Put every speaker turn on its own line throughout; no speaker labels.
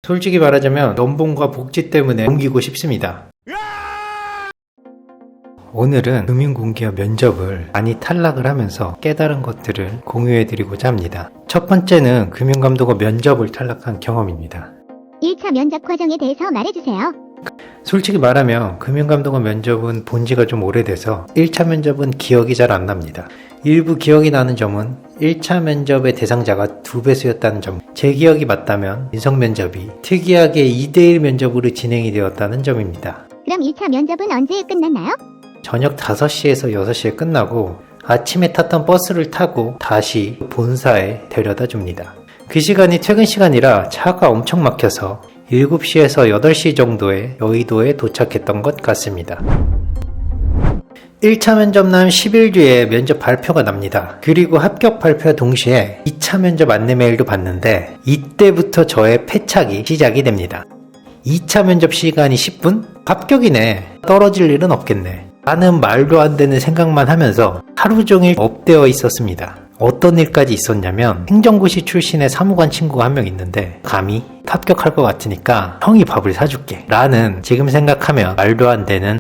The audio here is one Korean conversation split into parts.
솔직히 말하자면 연봉과 복지 때문에 옮기고 싶습니다. 오늘은 금융공기업 면접을 많이 탈락을 하면서 깨달은 것들을 공유해드리고자 합니다. 첫 번째는 금융감독원 면접을 탈락한 경험입니다.
1차 면접 과정에 대해서 말해주세요.
솔직히 말하면 금융감독원 면접은 본 지가 좀 오래돼서 1차 면접은 기억이 잘 안 납니다. 일부 기억이 나는 점은 1차 면접의 대상자가 2배수였다는 점, 제 기억이 맞다면 인성면접이 특이하게 2대1 면접으로 진행이 되었다는 점입니다.
그럼 1차 면접은 언제 끝났나요?
저녁 5시에서 6시에 끝나고 아침에 탔던 버스를 타고 다시 본사에 데려다 줍니다. 그 시간이 퇴근 시간이라 차가 엄청 막혀서 7시에서 8시 정도에 여의도에 도착했던 것 같습니다. 1차 면접 난 10일 뒤에 면접 발표가 납니다. 그리고 합격 발표와 동시에 2차 면접 안내 메일도 받는데 이때부터 저의 패착이 시작이 됩니다. 2차 면접 시간이 10분? 합격이네. 떨어질 일은 없겠네. 라는 말도 안 되는 생각만 하면서 하루 종일 업되어 있었습니다. 어떤 일까지 있었냐면 행정고시 출신의 사무관 친구가 한 명 있는데 감히 합격할 것 같으니까 형이 밥을 사줄게 라는 지금 생각하면 말도 안 되는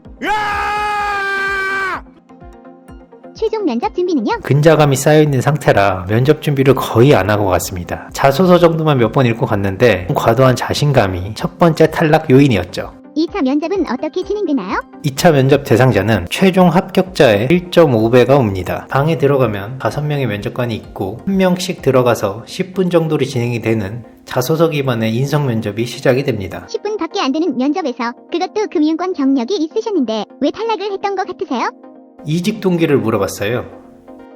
최종 면접 준비는요?
근자감이 쌓여있는 상태라 면접 준비를 거의 안 하고 갔습니다. 자소서 정도만 몇 번 읽고 갔는데 과도한 자신감이 첫 번째 탈락 요인이었죠.
2차 면접은 어떻게 진행되나요?
2차 면접 대상자는 최종 합격자의 1.5배가 옵니다. 방에 들어가면 5명의 면접관이 있고 1명씩 들어가서 10분 정도로 진행이 되는 자소서 기반의 인성 면접이 시작이 됩니다.
10분 밖에 안 되는 면접에서 그것도 금융권 경력이 있으셨는데 왜 탈락을 했던 것 같으세요?
이직 동기를 물어봤어요.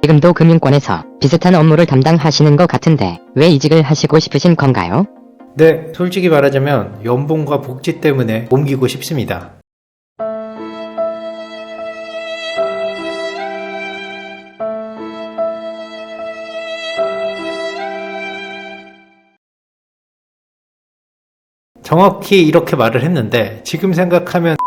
지금도 금융권에서 비슷한 업무를 담당하시는 것 같은데 왜 이직을 하시고 싶으신 건가요?
네, 솔직히 말하자면 연봉과 복지 때문에 옮기고 싶습니다. 정확히 이렇게 말을 했는데 지금 생각하면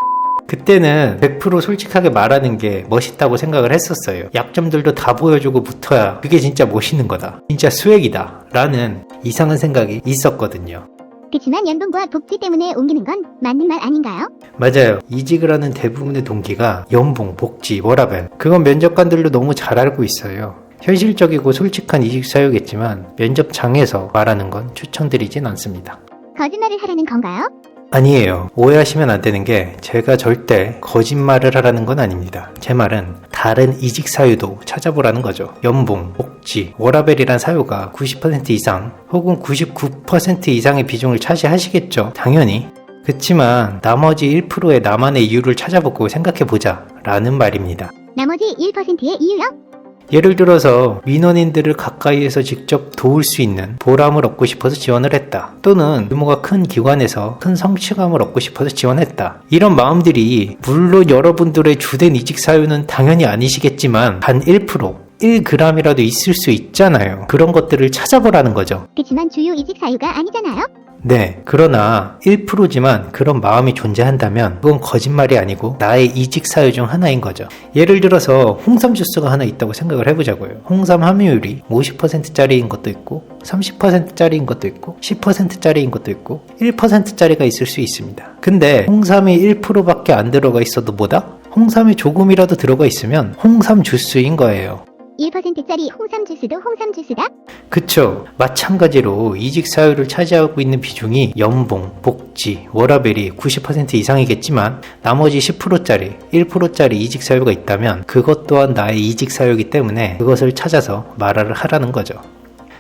그때는 100% 솔직하게 말하는 게 멋있다고 생각을 했었어요. 약점들도 다 보여주고 붙어야 그게 진짜 멋있는 거다. 진짜 수액이다. 라는 이상한 생각이 있었거든요.
그치만 연봉과 복지 때문에 옮기는 건 맞는 말 아닌가요?
맞아요. 이직을 하는 대부분의 동기가 연봉, 복지, 워라밸. 그건 면접관들도 너무 잘 알고 있어요. 현실적이고 솔직한 이직 사유겠지만 면접장에서 말하는 건 추천드리진 않습니다.
거짓말을 하라는 건가요?
아니에요. 오해하시면 안 되는 게 제가 절대 거짓말을 하라는 건 아닙니다. 제 말은 다른 이직 사유도 찾아보라는 거죠. 연봉, 복지, 워라밸이란 사유가 90% 이상 혹은 99% 이상의 비중을 차지하시겠죠. 당연히. 그치만 나머지 1%의 나만의 이유를 찾아보고 생각해보자 라는 말입니다.
나머지 1%의 이유요?
예를 들어서 민원인들을 가까이에서 직접 도울 수 있는 보람을 얻고 싶어서 지원을 했다. 또는 규모가 큰 기관에서 큰 성취감을 얻고 싶어서 지원했다. 이런 마음들이 물론 여러분들의 주된 이직 사유는 당연히 아니시겠지만 단 1%, 1g이라도 있을 수 있잖아요. 그런 것들을 찾아보라는 거죠.
그치만 주요 이직 사유가 아니잖아요?
네, 그러나 1%지만 그런 마음이 존재한다면 그건 거짓말이 아니고 나의 이직 사유 중 하나인 거죠. 예를 들어서 홍삼 주스가 하나 있다고 생각을 해보자고요. 홍삼 함유율이 50%짜리인 것도 있고 30%짜리인 것도 있고 10%짜리인 것도 있고 1%짜리가 있을 수 있습니다. 근데 홍삼이 1%밖에 안 들어가 있어도 뭐다? 홍삼이 조금이라도 들어가 있으면 홍삼 주스인 거예요.
1%짜리 홍삼 주스도 홍삼 주스다?
그쵸. 마찬가지로 이직 사유를 차지하고 있는 비중이 연봉, 복지, 워라밸이 90% 이상이겠지만 나머지 10%짜리, 1%짜리 이직 사유가 있다면 그것 또한 나의 이직 사유이기 때문에 그것을 찾아서 말을 하라는 거죠.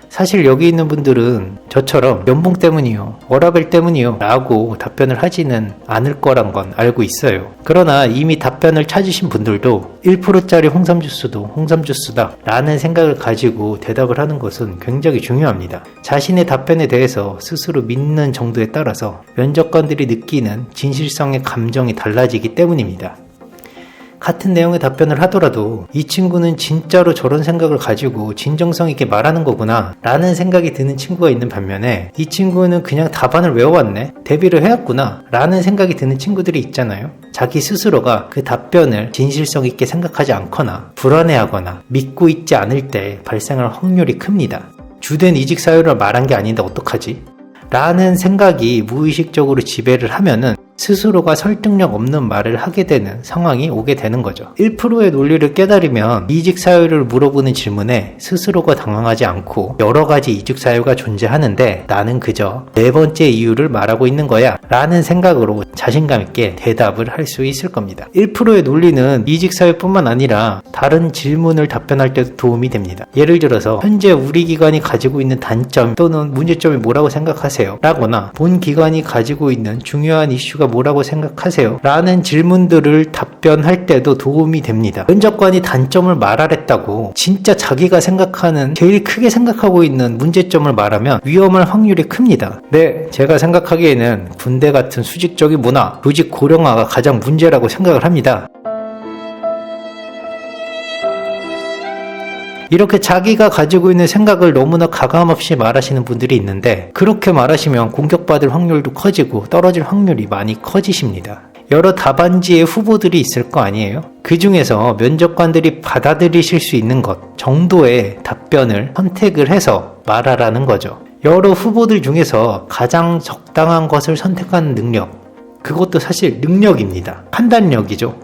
사실 여기 있는 분들은 저처럼 연봉 때문이요, 워라밸 때문이요 라고 답변을 하지는 않을 거란 건 알고 있어요. 그러나 이미 답변을 찾으신 분들도 1%짜리 홍삼 주스도 홍삼 주스다 라는 생각을 가지고 대답을 하는 것은 굉장히 중요합니다. 자신의 답변에 대해서 스스로 믿는 정도에 따라서 면접관들이 느끼는 진실성의 감정이 달라지기 때문입니다. 같은 내용의 답변을 하더라도 이 친구는 진짜로 저런 생각을 가지고 진정성 있게 말하는 거구나 라는 생각이 드는 친구가 있는 반면에 이 친구는 그냥 답안을 외워왔네, 대비를 해왔구나 라는 생각이 드는 친구들이 있잖아요. 자기 스스로가 그 답변을 진실성 있게 생각하지 않거나 불안해하거나 믿고 있지 않을 때 발생할 확률이 큽니다. 주된 이직 사유를 말한 게 아닌데 어떡하지? 라는 생각이 무의식적으로 지배를 하면은 스스로가 설득력 없는 말을 하게 되는 상황이 오게 되는 거죠. 1%의 논리를 깨달으면 이직 사유를 물어보는 질문에 스스로가 당황하지 않고 여러 가지 이직 사유가 존재하는데 나는 그저 네 번째 이유를 말하고 있는 거야 라는 생각으로 자신감 있게 대답을 할 수 있을 겁니다. 1%의 논리는 이직 사유뿐만 아니라 다른 질문을 답변할 때도 도움이 됩니다. 예를 들어서 현재 우리 기관이 가지고 있는 단점 또는 문제점이 뭐라고 생각하세요? 라거나 본 기관이 가지고 있는 중요한 이슈가 뭐라고 생각하세요? 라는 질문들을 답변할 때도 도움이 됩니다. 면접관이 단점을 말하랬다고 진짜 자기가 생각하는 제일 크게 생각하고 있는 문제점을 말하면 위험할 확률이 큽니다. 네, 제가 생각하기에는 군대 같은 수직적인 문화, 조직 고령화가 가장 문제라고 생각을 합니다. 이렇게 자기가 가지고 있는 생각을 너무나 가감없이 말하시는 분들이 있는데 그렇게 말하시면 공격받을 확률도 커지고 떨어질 확률이 많이 커지십니다. 여러 답안지의 후보들이 있을 거 아니에요? 그 중에서 면접관들이 받아들이실 수 있는 것 정도의 답변을 선택을 해서 말하라는 거죠. 여러 후보들 중에서 가장 적당한 것을 선택하는 능력, 그것도 사실 능력입니다. 판단력이죠.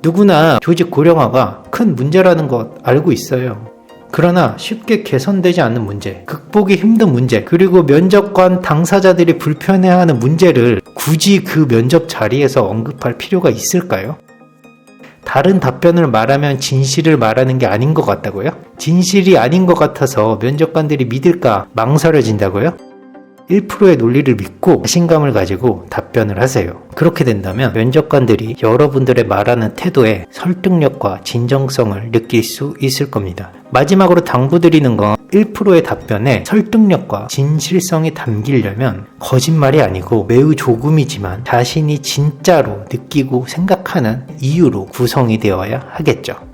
누구나 조직 고령화가 큰 문제라는 것 알고 있어요. 그러나 쉽게 개선되지 않는 문제, 극복이 힘든 문제, 그리고 면접관 당사자들이 불편해하는 문제를 굳이 그 면접 자리에서 언급할 필요가 있을까요? 다른 답변을 말하면 진실을 말하는 게 아닌 것 같다고요? 진실이 아닌 것 같아서 면접관들이 믿을까 망설여진다고요? 1%의 논리를 믿고 자신감을 가지고 답변을 하세요. 그렇게 된다면 면접관들이 여러분들의 말하는 태도에 설득력과 진정성을 느낄 수 있을 겁니다. 마지막으로 당부드리는 건 1%의 답변에 설득력과 진실성이 담기려면 거짓말이 아니고 매우 조금이지만 자신이 진짜로 느끼고 생각하는 이유로 구성이 되어야 하겠죠.